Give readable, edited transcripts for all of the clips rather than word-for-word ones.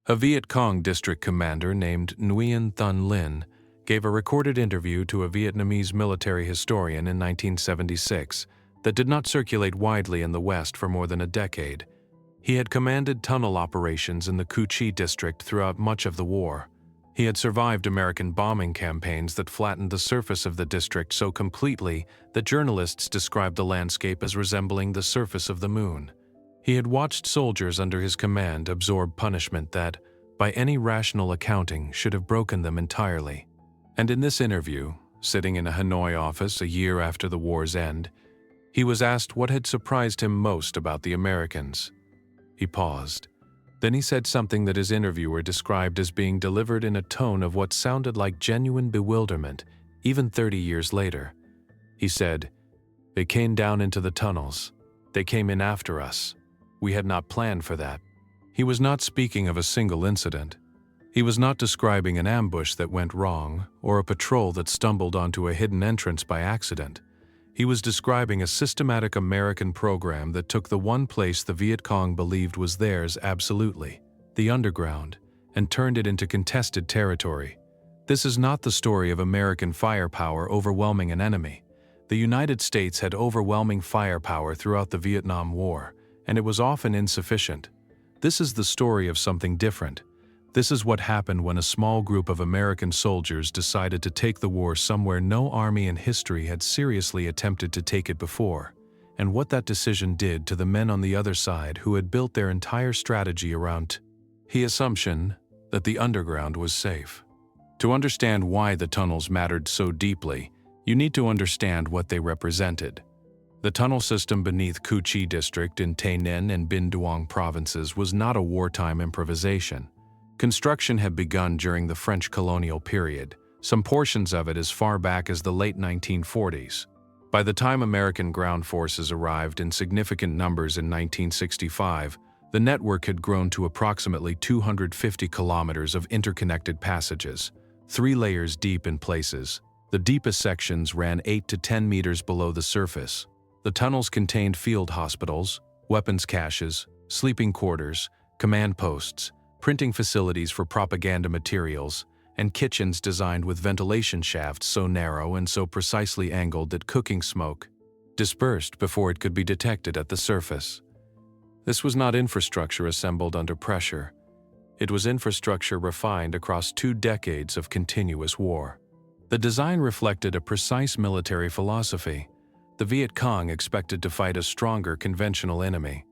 A Viet Cong district commander named Nguyen Thuan Linh gave a recorded interview to a Vietnamese military historian in 1976 that did not circulate widely in the West for more than a decade. He had commanded tunnel operations in the Cu Chi district throughout much of the war. He had survived American bombing campaigns that flattened the surface of the district so completely that journalists described the landscape as resembling the surface of the moon. He had watched soldiers under his command absorb punishment that, by any rational accounting, should have broken them entirely. And in this interview, sitting in a Hanoi office a year after the war's end, he was asked what had surprised him most about the Americans. He paused. Then he said something that his interviewer described as being delivered in a tone of what sounded like genuine bewilderment, even 30 years later. He said, "They came down into the tunnels. They came in after us. We had not planned for that." He was not speaking of a single incident. He was not describing an ambush that went wrong or a patrol that stumbled onto a hidden entrance by accident. He was describing a systematic American program that took the one place the Viet Cong believed was theirs absolutely, the underground, and turned it into contested territory. This is not the story of American firepower overwhelming an enemy. The United States had overwhelming firepower throughout the Vietnam War, and it was often insufficient. This is the story of something different. This is what happened when a small group of American soldiers decided to take the war somewhere no army in history had seriously attempted to take it before, and what that decision did to the men on the other side who had built their entire strategy around the assumption that the underground was safe. To understand why the tunnels mattered so deeply, you need to understand what they represented. The tunnel system beneath Cu Chi district in Tay Ninh and Binh Duong provinces was not a wartime improvisation. Construction had begun during the French colonial period, some portions of it as far back as the late 1940s. By the time American ground forces arrived in significant numbers in 1965, the network had grown to approximately 250 kilometers of interconnected passages, 3 layers deep in places. The deepest sections ran 8 to 10 meters below the surface. The tunnels contained field hospitals, weapons caches, sleeping quarters, command posts, printing facilities for propaganda materials, and kitchens designed with ventilation shafts so narrow and so precisely angled that cooking smoke dispersed before it could be detected at the surface. This was not infrastructure assembled under pressure. It was infrastructure refined across 2 decades of continuous war. The design reflected a precise military philosophy. The Viet Cong expected to fight a stronger conventional enemy.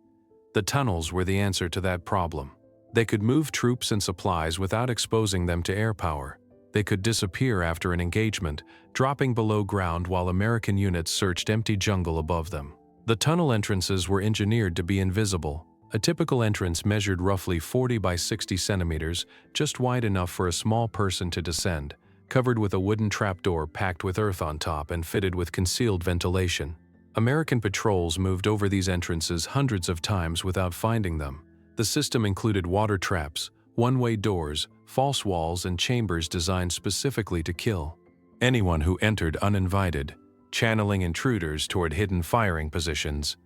The tunnels were the answer to that problem. They could move troops and supplies without exposing them to air power. They could disappear after an engagement, dropping below ground while American units searched empty jungle above them. The tunnel entrances were engineered to be invisible. A typical entrance measured roughly 40 by 60 centimeters, just wide enough for a small person to descend, covered with a wooden trapdoor packed with earth on top and fitted with concealed ventilation. American patrols moved over these entrances hundreds of times without finding them. The system included water traps, one-way doors, false walls, and chambers designed specifically to kill anyone who entered uninvited, channeling intruders toward hidden firing positions.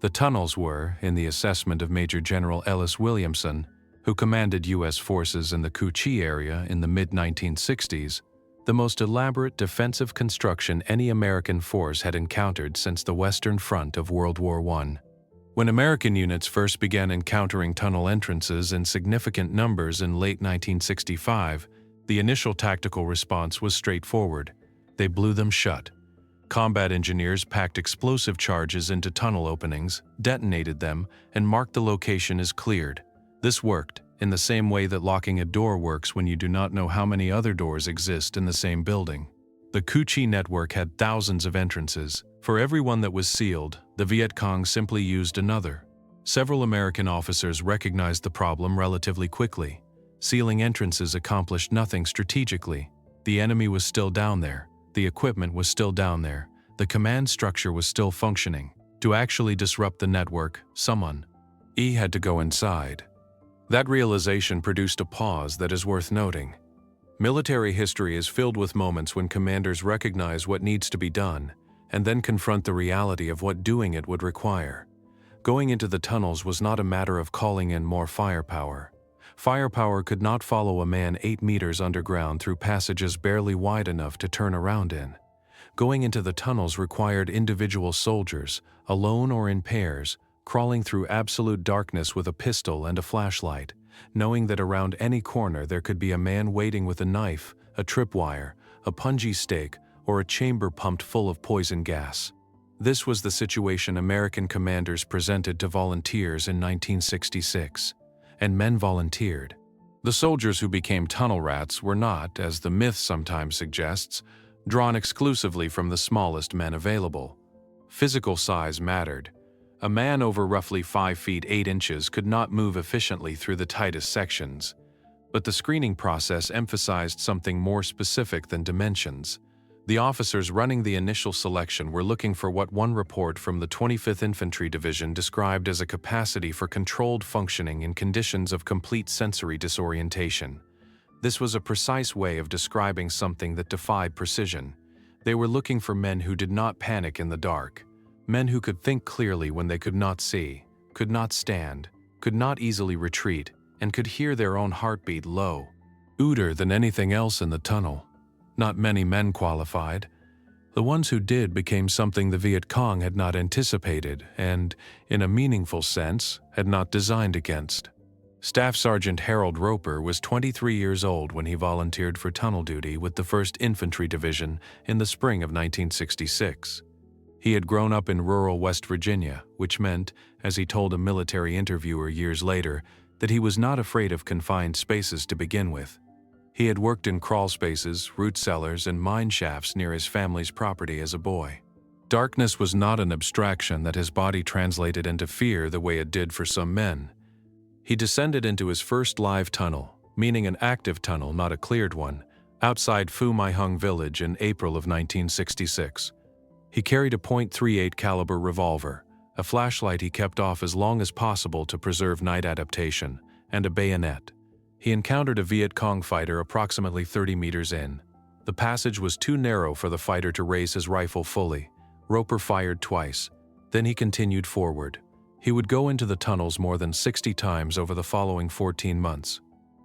The tunnels were, in the assessment of Major General Ellis Williamson, who commanded U.S. forces in the Cu Chi area in the mid-1960s, the most elaborate defensive construction any American force had encountered since the Western Front of World War I. When American units first began encountering tunnel entrances in significant numbers in late 1965, the initial tactical response was straightforward. They blew them shut. Combat engineers packed explosive charges into tunnel openings, detonated them, and marked the location as cleared. This worked, in the same way that locking a door works when you do not know how many other doors exist in the same building. The Cu Chi network had thousands of entrances. For every one that was sealed, the Viet Cong simply used another. Several American officers recognized the problem relatively quickly. Sealing entrances accomplished nothing strategically. The enemy was still down there. The equipment was still down there. The command structure was still functioning. To actually disrupt the network, someone had to go inside. That realization produced a pause that is worth noting. Military history is filled with moments when commanders recognize what needs to be done and then confront the reality of what doing it would require. Going into the tunnels was not a matter of calling in more firepower. Firepower could not follow a man 8 meters underground through passages barely wide enough to turn around in. Going into the tunnels required individual soldiers, alone or in pairs, crawling through absolute darkness with a pistol and a flashlight, knowing that around any corner there could be a man waiting with a knife, a tripwire, a punji stake, or a chamber pumped full of poison gas. This was the situation American commanders presented to volunteers in 1966, and men volunteered. The soldiers who became tunnel rats were not, as the myth sometimes suggests, drawn exclusively from the smallest men available. Physical size mattered. A man over roughly 5 feet 8 inches could not move efficiently through the tightest sections, but the screening process emphasized something more specific than dimensions. The officers running the initial selection were looking for what one report from the 25th Infantry Division described as a capacity for controlled functioning in conditions of complete sensory disorientation. This was a precise way of describing something that defied precision. They were looking for men who did not panic in the dark, men who could think clearly when they could not see, could not stand, could not easily retreat, and could hear their own heartbeat low, louder than anything else in the tunnel. Not many men qualified. The ones who did became something the Viet Cong had not anticipated and, in a meaningful sense, had not designed against. Staff Sergeant Harold Roper was 23 years old when he volunteered for tunnel duty with the 1st Infantry Division in the spring of 1966. He had grown up in rural West Virginia, which meant, as he told a military interviewer years later, that he was not afraid of confined spaces to begin with. He had worked in crawl spaces, root cellars, and mine shafts near his family's property as a boy. Darkness was not an abstraction that his body translated into fear the way it did for some men. He descended into his first live tunnel, meaning an active tunnel, not a cleared one, outside Phu Mai Hung village in April of 1966. He carried a .38 caliber revolver, a flashlight he kept off as long as possible to preserve night adaptation, and a bayonet. He encountered a Viet Cong fighter approximately 30 meters in. The passage was too narrow for the fighter to raise his rifle fully. Roper fired twice. Then he continued forward. He would go into the tunnels more than 60 times over the following 14 months.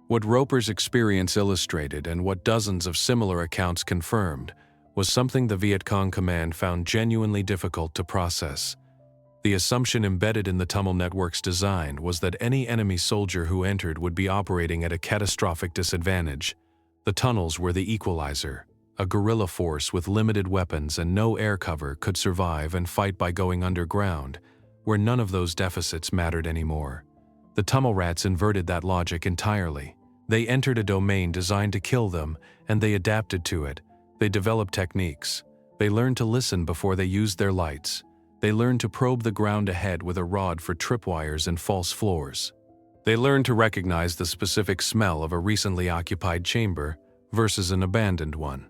What Roper's experience illustrated and what dozens of similar accounts confirmed was something the Viet Cong command found genuinely difficult to process. The assumption embedded in the tunnel network's design was that any enemy soldier who entered would be operating at a catastrophic disadvantage. The tunnels were the equalizer. A guerrilla force with limited weapons and no air cover could survive and fight by going underground, where none of those deficits mattered anymore. The tunnel rats inverted that logic entirely. They entered a domain designed to kill them, and they adapted to it. They developed techniques. They learned to listen before they used their lights. They learned to probe the ground ahead with a rod for tripwires and false floors. They learned to recognize the specific smell of a recently occupied chamber versus an abandoned one.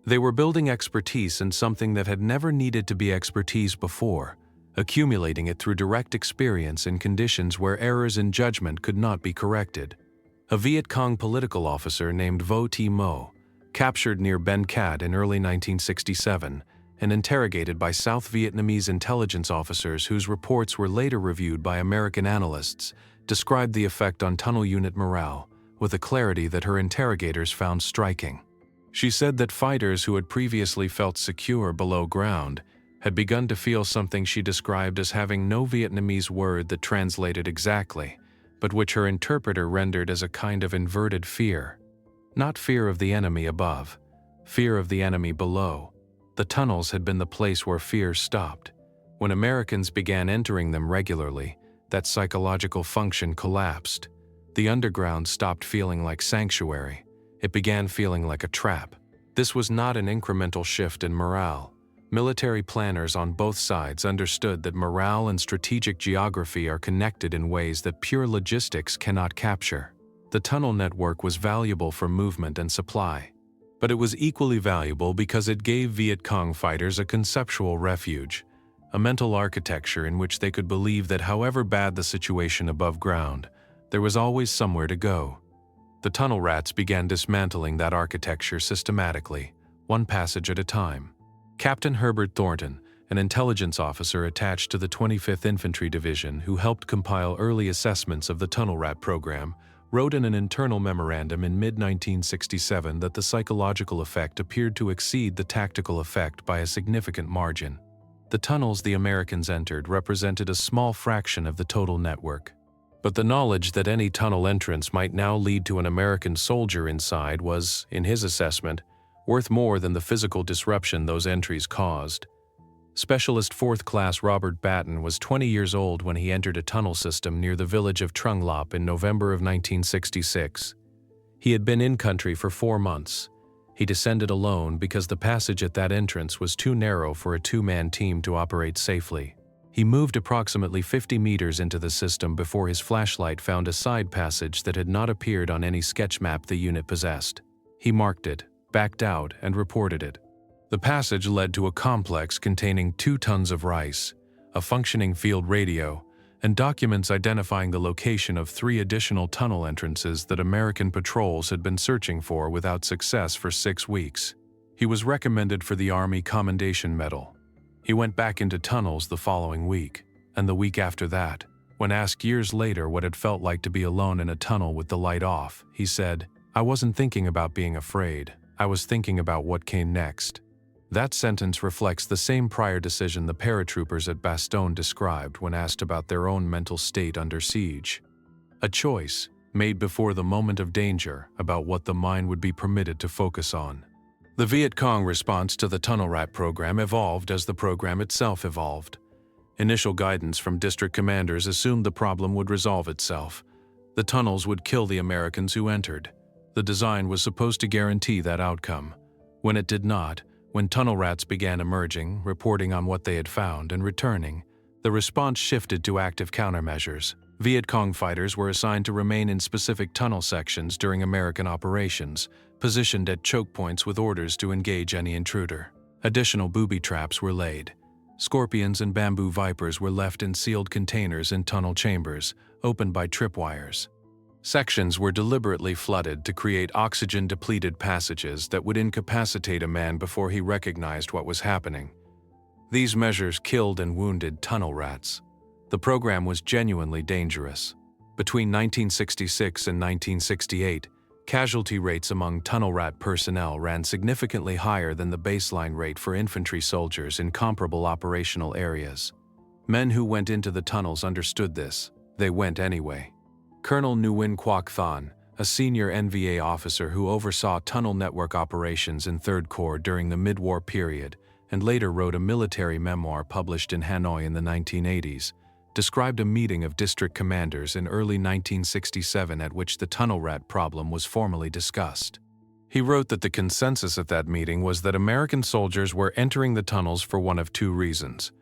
They were building expertise in something that had never needed to be expertise before, accumulating it through direct experience in conditions where errors in judgment could not be corrected. A Viet Cong political officer named Vo Thi Mo, captured near Ben Cat in early 1967, and interrogated by South Vietnamese intelligence officers whose reports were later reviewed by American analysts, described the effect on tunnel unit morale with a clarity that her interrogators found striking. She said that fighters who had previously felt secure below ground had begun to feel something she described as having no Vietnamese word that translated exactly, but which her interpreter rendered as a kind of inverted fear. Not fear of the enemy above, fear of the enemy below. The tunnels had been the place where fear stopped. When Americans began entering them regularly, that psychological function collapsed. The underground stopped feeling like sanctuary. It began feeling like a trap. This was not an incremental shift in morale. Military planners on both sides understood that morale and strategic geography are connected in ways that pure logistics cannot capture. The tunnel network was valuable for movement and supply, but it was equally valuable because it gave Viet Cong fighters a conceptual refuge, a mental architecture in which they could believe that however bad the situation above ground, there was always somewhere to go. The tunnel rats began dismantling that architecture systematically, one passage at a time. Captain Herbert Thornton, an intelligence officer attached to the 25th Infantry Division who helped compile early assessments of the tunnel rat program, wrote in an internal memorandum in mid-1967 that the psychological effect appeared to exceed the tactical effect by a significant margin. The tunnels the Americans entered represented a small fraction of the total network. But the knowledge that any tunnel entrance might now lead to an American soldier inside was, in his assessment, worth more than the physical disruption those entries caused. Specialist 4th Class Robert Batten was 20 years old when he entered a tunnel system near the village of Trung Lop in November of 1966. He had been in country for 4 months. He descended alone because the passage at that entrance was too narrow for a 2-man team to operate safely. He moved approximately 50 meters into the system before his flashlight found a side passage that had not appeared on any sketch map the unit possessed. He marked it, backed out, and reported it. The passage led to a complex containing 2 tons of rice, a functioning field radio, and documents identifying the location of 3 additional tunnel entrances that American patrols had been searching for without success for 6 weeks. He was recommended for the Army Commendation Medal. He went back into tunnels the following week, and the week after that. When asked years later what it felt like to be alone in a tunnel with the light off, he said, "I wasn't thinking about being afraid. I was thinking about what came next." That sentence reflects the same prior decision the paratroopers at Bastogne described when asked about their own mental state under siege. A choice, made before the moment of danger, about what the mind would be permitted to focus on. The Viet Cong response to the tunnel rat program evolved as the program itself evolved. Initial guidance from district commanders assumed the problem would resolve itself. The tunnels would kill the Americans who entered. The design was supposed to guarantee that outcome. When it did not, when tunnel rats began emerging, reporting on what they had found, and returning, the response shifted to active countermeasures. Viet Cong fighters were assigned to remain in specific tunnel sections during American operations, positioned at choke points with orders to engage any intruder. Additional booby traps were laid. Scorpions and bamboo vipers were left in sealed containers in tunnel chambers, opened by tripwires. Sections were deliberately flooded to create oxygen-depleted passages that would incapacitate a man before he recognized what was happening. These measures killed and wounded tunnel rats. The program was genuinely dangerous. Between 1966 and 1968, casualty rates among tunnel rat personnel ran significantly higher than the baseline rate for infantry soldiers in comparable operational areas. Men who went into the tunnels understood this. They went anyway. Colonel Nguyen Quoc Than, a senior NVA officer who oversaw tunnel network operations in 3rd Corps during the mid-war period and later wrote a military memoir published in Hanoi in the 1980s, described a meeting of district commanders in early 1967 at which the tunnel rat problem was formally discussed. He wrote that the consensus at that meeting was that American soldiers were entering the tunnels for one of 2 reasons.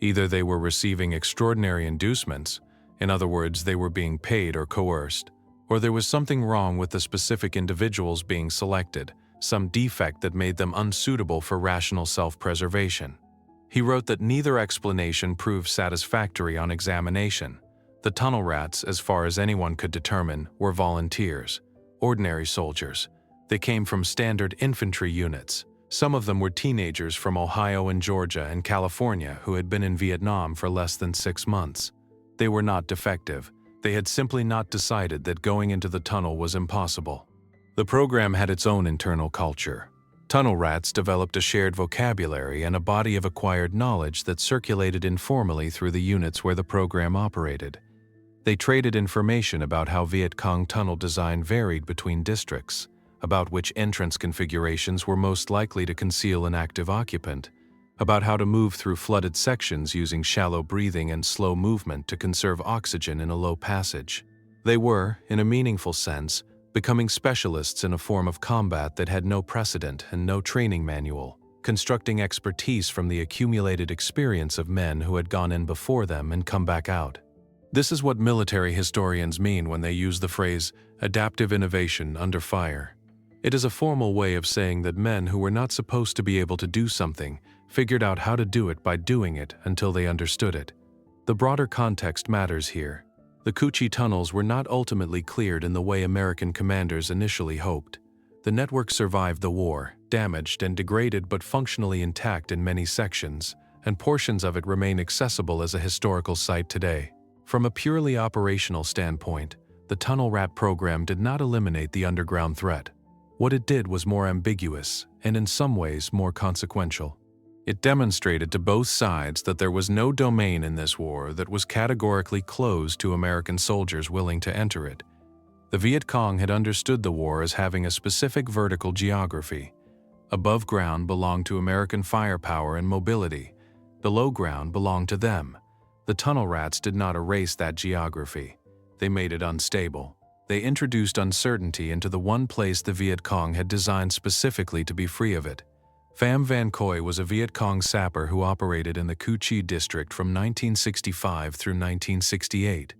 Either they were receiving extraordinary inducements, in other words, they were being paid or coerced, or there was something wrong with the specific individuals being selected, some defect that made them unsuitable for rational self-preservation. He wrote that neither explanation proved satisfactory on examination. The tunnel rats, as far as anyone could determine, were volunteers, ordinary soldiers. They came from standard infantry units. Some of them were teenagers from Ohio and Georgia and California who had been in Vietnam for less than 6 months. They were not defective. They had simply not decided that going into the tunnel was impossible. The program had its own internal culture. Tunnel rats developed a shared vocabulary and a body of acquired knowledge that circulated informally through the units where the program operated. They traded information about how Viet Cong tunnel design varied between districts, about which entrance configurations were most likely to conceal an active occupant, about how to move through flooded sections using shallow breathing and slow movement to conserve oxygen in a low passage. They were, in a meaningful sense, becoming specialists in a form of combat that had no precedent and no training manual, constructing expertise from the accumulated experience of men who had gone in before them and come back out. This is what military historians mean when they use the phrase adaptive innovation under fire. It is a formal way of saying that men who were not supposed to be able to do something figured out how to do it by doing it until they understood it. The broader context matters here. The Cu Chi tunnels were not ultimately cleared in the way American commanders initially hoped. The network survived the war, damaged and degraded but functionally intact in many sections, and portions of it remain accessible as a historical site today. From a purely operational standpoint, the tunnel rat program did not eliminate the underground threat. What it did was more ambiguous and in some ways more consequential. It demonstrated to both sides that there was no domain in this war that was categorically closed to American soldiers willing to enter it. The Viet Cong had understood the war as having a specific vertical geography. Above ground belonged to American firepower and mobility. Below ground belonged to them. The tunnel rats did not erase that geography. They made it unstable. They introduced uncertainty into the one place the Viet Cong had designed specifically to be free of it. Pham Van Coy was a Viet Cong sapper who operated in the Cu Chi district from 1965 through 1968.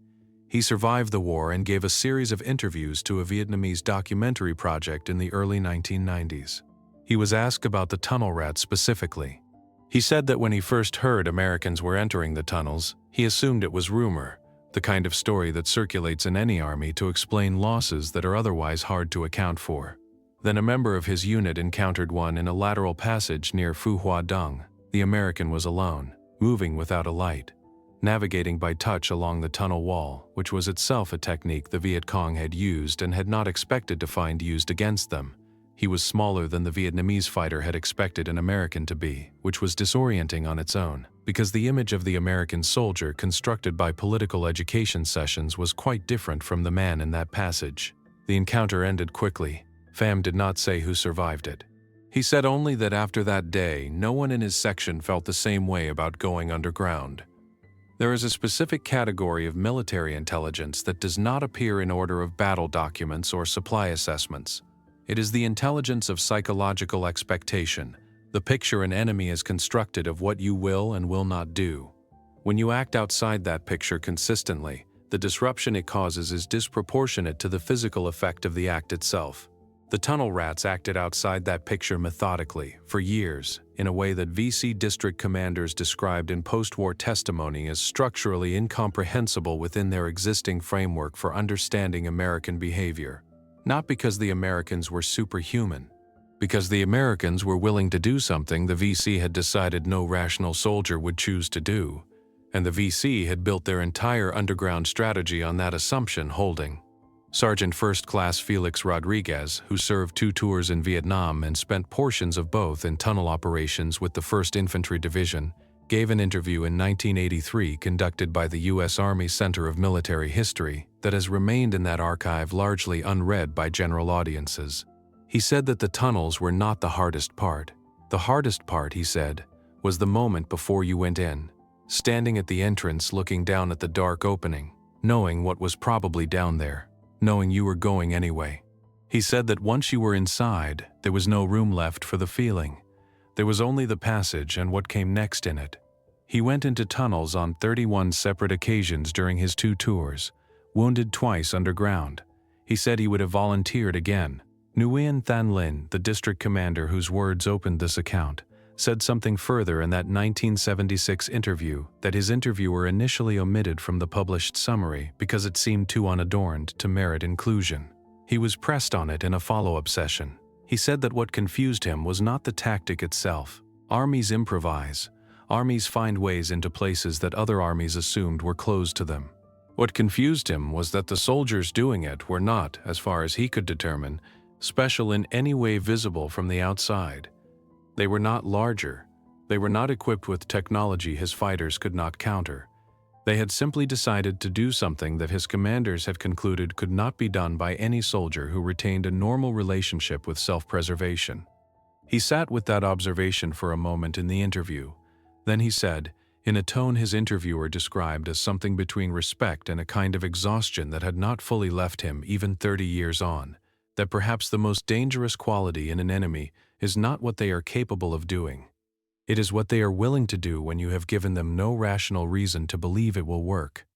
He survived the war and gave a series of interviews to a Vietnamese documentary project in the early 1990s. He was asked about the tunnel rats specifically. He said that when he first heard Americans were entering the tunnels, he assumed it was rumor, the kind of story that circulates in any army to explain losses that are otherwise hard to account for. Then a member of his unit encountered one in a lateral passage near Phu Hoa Dung. The American was alone, moving without a light, navigating by touch along the tunnel wall, which was itself a technique the Viet Cong had used and had not expected to find used against them. He was smaller than the Vietnamese fighter had expected an American to be, which was disorienting on its own, because the image of the American soldier constructed by political education sessions was quite different from the man in that passage. The encounter ended quickly. Pham did not say who survived it. He said only that after that day, no one in his section felt the same way about going underground. There is a specific category of military intelligence that does not appear in order of battle documents or supply assessments. It is the intelligence of psychological expectation, the picture an enemy has constructed of what you will and will not do. When you act outside that picture consistently, the disruption it causes is disproportionate to the physical effect of the act itself. The tunnel rats acted outside that picture methodically, for years, in a way that VC district commanders described in post-war testimony as structurally incomprehensible within their existing framework for understanding American behavior. Not because the Americans were superhuman. Because the Americans were willing to do something the VC had decided no rational soldier would choose to do, and the VC had built their entire underground strategy on that assumption holding. Sergeant First Class Felix Rodriguez, who served 2 tours in Vietnam and spent portions of both in tunnel operations with the 1st Infantry Division, gave an interview in 1983 conducted by the U.S. Army Center of Military History that has remained in that archive largely unread by general audiences. He said that the tunnels were not the hardest part. The hardest part, he said, was the moment before you went in, standing at the entrance looking down at the dark opening, knowing what was probably down there, knowing you were going anyway. He said that once you were inside, there was no room left for the feeling. There was only the passage and what came next in it. He went into tunnels on 31 separate occasions during his 2 tours, wounded twice underground. He said he would have volunteered again. Nguyen Thanh Linh, the district commander whose words opened this account, said something further in that 1976 interview that his interviewer initially omitted from the published summary because it seemed too unadorned to merit inclusion. He was pressed on it in a follow-up session. He said that what confused him was not the tactic itself. Armies improvise. Armies find ways into places that other armies assumed were closed to them. What confused him was that the soldiers doing it were not, as far as he could determine, special in any way visible from the outside. They were not larger. They were not equipped with technology his fighters could not counter. They had simply decided to do something that his commanders had concluded could not be done by any soldier who retained a normal relationship with self-preservation. He sat with that observation for a moment in the interview. Then he said, in a tone his interviewer described as something between respect and a kind of exhaustion that had not fully left him even 30 years on, that perhaps the most dangerous quality in an enemy is not what they are capable of doing. It is what they are willing to do when you have given them no rational reason to believe it will work.